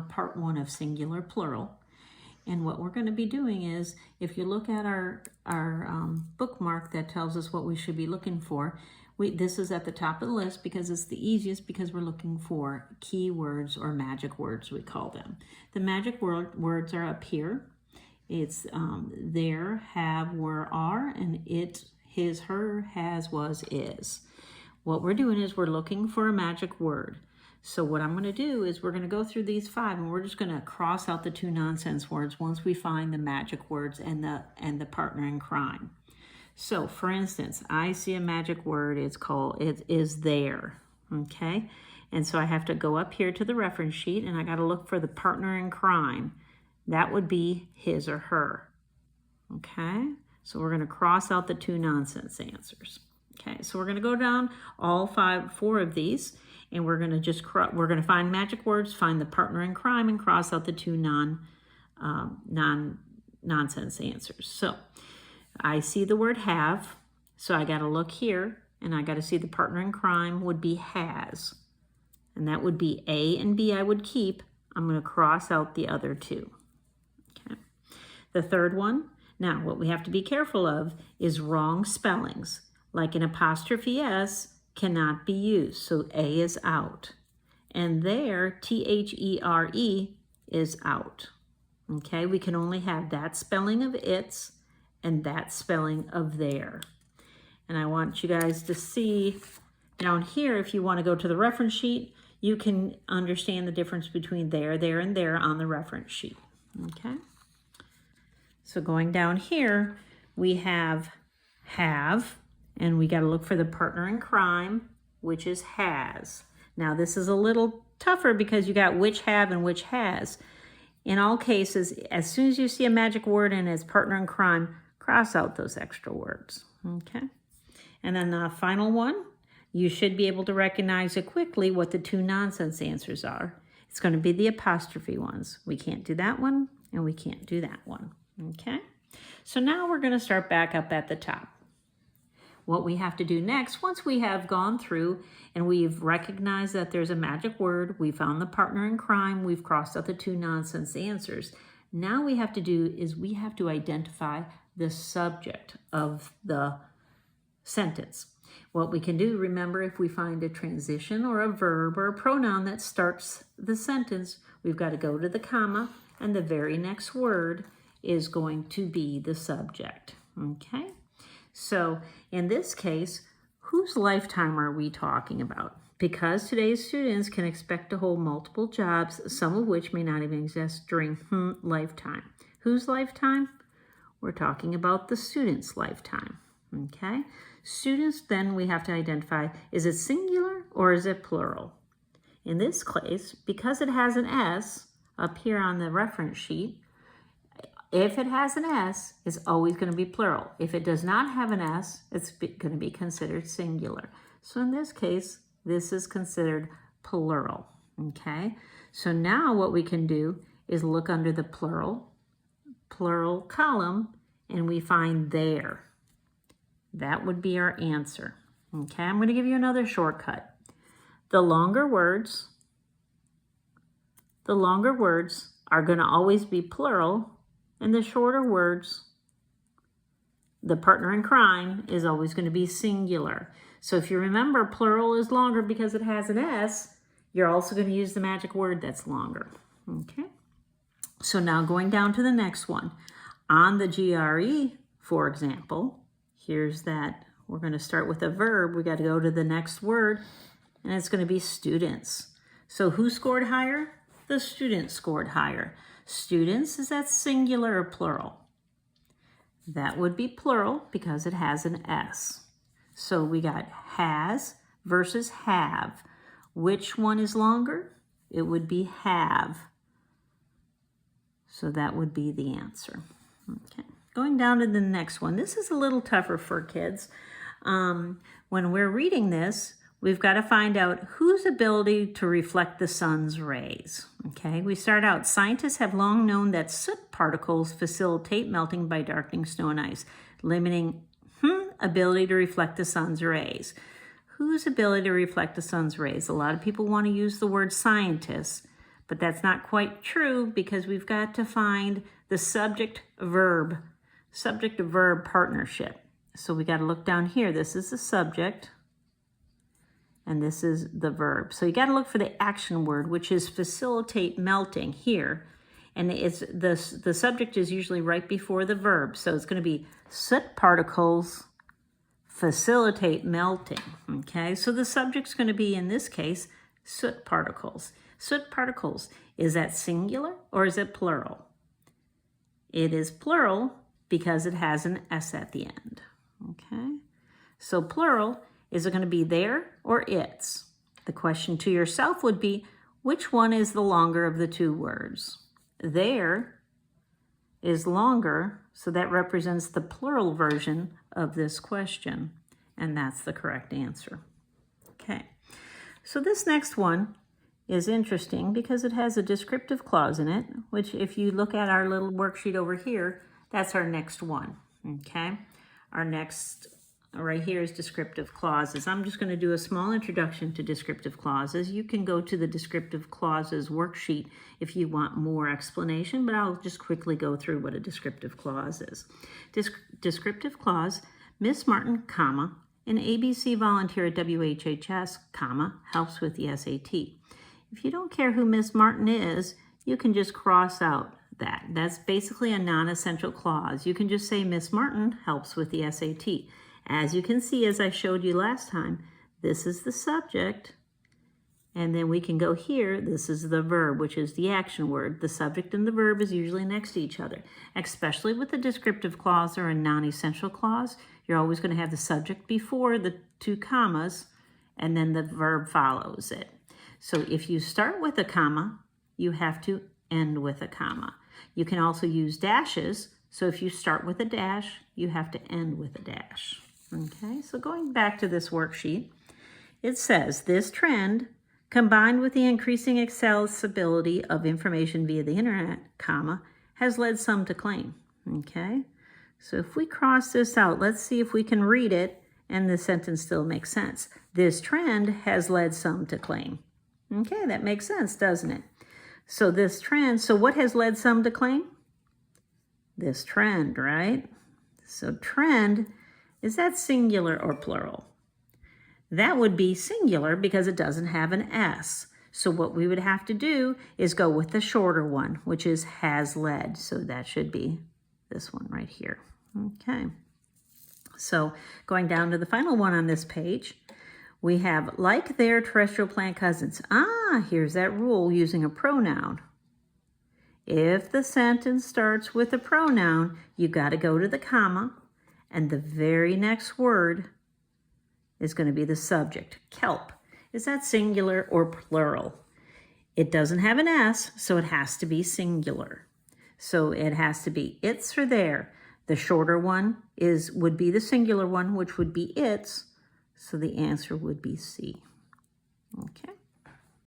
part 1 of singular plural. And what we're going to be doing is, if you look at our bookmark that tells us what we should be looking for, this is at the top of the list because it's the easiest, because we're looking for keywords or magic words, we call them. The magic words are up here. It's there, have, were, are, and it, his, her, has, was, is. What we're doing is we're looking for a magic word. So what I'm going to do is we're going to go through these 5, and we're just going to cross out the 2 nonsense words once we find the magic words and the partner in crime. So for instance, I see a magic word. It is there. Okay. And so I have to go up here to the reference sheet, and I got to look for the partner in crime. That would be his or her. Okay. So we're going to cross out the 2 nonsense answers. Okay. So we're going to go down all 4 of these. And we're going to find magic words, find the partner in crime, and cross out the 2 nonsense answers. So I see the word have, so I got to look here, and I got to see the partner in crime would be has. And that would be A and B I would keep. I'm going to cross out the other 2. Okay. The third one, now what we have to be careful of is wrong spellings, like an apostrophe S cannot be used, so A is out. And there, THERE is out. Okay, we can only have that spelling of its and that spelling of there. And I want you guys to see down here, if you want to go to the reference sheet, you can understand the difference between there, and there on the reference sheet. Okay, so going down here, we have, and we got to look for the partner in crime, which is has. Now this is a little tougher because you got which have and which has. In all cases, as soon as you see a magic word and its partner in crime, cross out those extra words. Okay. And then the final one, you should be able to recognize it quickly what the 2 nonsense answers are. It's going to be the apostrophe ones. We can't do that one, and we can't do that one. Okay. So now we're going to start back up at the top. What we have to do next, once we have gone through and we've recognized that there's a magic word, we found the partner in crime, we've crossed out the 2 nonsense answers. Now we have to do is we have to identify the subject of the sentence. What we can do, remember, if we find a transition or a verb or a pronoun that starts the sentence, we've got to go to the comma, and the very next word is going to be the subject. Okay? So in this case, whose lifetime are we talking about? Because today's students can expect to hold multiple jobs, some of which may not even exist during lifetime. Whose lifetime? We're talking about the student's lifetime. Okay? Students, then we have to identify, is it singular or is it plural? In this case, because it has an S up here on the reference sheet, if it has an S, it's always going to be plural. If it does not have an S, it's going to be considered singular. So in this case, this is considered plural. Okay? So now what we can do is look under the plural column, and we find there. That would be our answer. Okay? I'm going to give you another shortcut. The longer words are going to always be plural. And the shorter words, the partner in crime is always going to be singular. So if you remember, plural is longer because it has an S. You're also going to use the magic word that's longer. Okay. So now going down to the next one. On the GRE, for example, here's that. We're going to start with a verb. We got to go to the next word, and it's going to be students. So who scored higher? The students scored higher. Students, is that singular or plural? That would be plural because it has an S. So we got has versus have. Which one is longer? It would be have. So that would be the answer. Okay. Going down to the next one. This is a little tougher for kids. When we're reading this, we've got to find out whose ability to reflect the sun's rays. Okay, we start out, scientists have long known that soot particles facilitate melting by darkening snow and ice, limiting ability to reflect the sun's rays. Whose ability to reflect the sun's rays? A lot of people want to use the word scientists, But that's not quite true because we've got to find the subject-verb partnership. So we got to look down here. This is the subject, and this is the verb. So you got to look for the action word, which is facilitate melting here. And it's the subject is usually right before the verb. So it's going to be soot particles facilitate melting. Okay, so the subject's going to be, in this case, soot particles. Soot particles, is that singular or is it plural? It is plural because it has an S at the end. Okay, so plural, is it going to be there or its? The question to yourself would be, which one is the longer of the two words? There is longer, so that represents the plural version of this question, and that's the correct answer. Okay, so this next one is interesting because it has a descriptive clause in it, which if you look at our little worksheet over here, that's our next one, okay? Our next right here is descriptive clauses. I'm just going to do a small introduction to descriptive clauses. You can go to the descriptive clauses worksheet if you want more explanation, but I'll just quickly go through what a descriptive clause is. Descriptive clause, Miss Martin, comma, an ABC volunteer at WHHS, comma, helps with the SAT. If you don't care who Miss Martin is, you can just cross out that. That's basically a non-essential clause. You can just say Miss Martin helps with the SAT. As you can see, as I showed you last time, this is the subject, and then we can go here, this is the verb, which is the action word. The subject and the verb is usually next to each other, especially with a descriptive clause or a non-essential clause. You're always going to have the subject before the two commas, and then the verb follows it. So if you start with a comma, you have to end with a comma. You can also use dashes. So if you start with a dash, you have to end with a dash. Okay, so going back to this worksheet, it says this trend, combined with the increasing accessibility of information via the internet, comma, has led some to claim. Okay, so if we cross this out, let's see if we can read it and the sentence still makes sense. This trend has led some to claim. Okay, that makes sense, doesn't it? So this trend, so what has led some to claim? This trend, right? So trend, is that singular or plural? That would be singular because it doesn't have an S. So what we would have to do is go with the shorter one, which is has led. So that should be this one right here. Okay. So going down to the final one on this page, we have like their terrestrial plant cousins. Here's that rule using a pronoun. If the sentence starts with a pronoun, you got to go to the comma, and the very next word is going to be the subject. Kelp. Is that singular or plural? It doesn't have an S, so it has to be singular. So it has to be its or their. The shorter one would be the singular one, which would be its. So the answer would be C. Okay.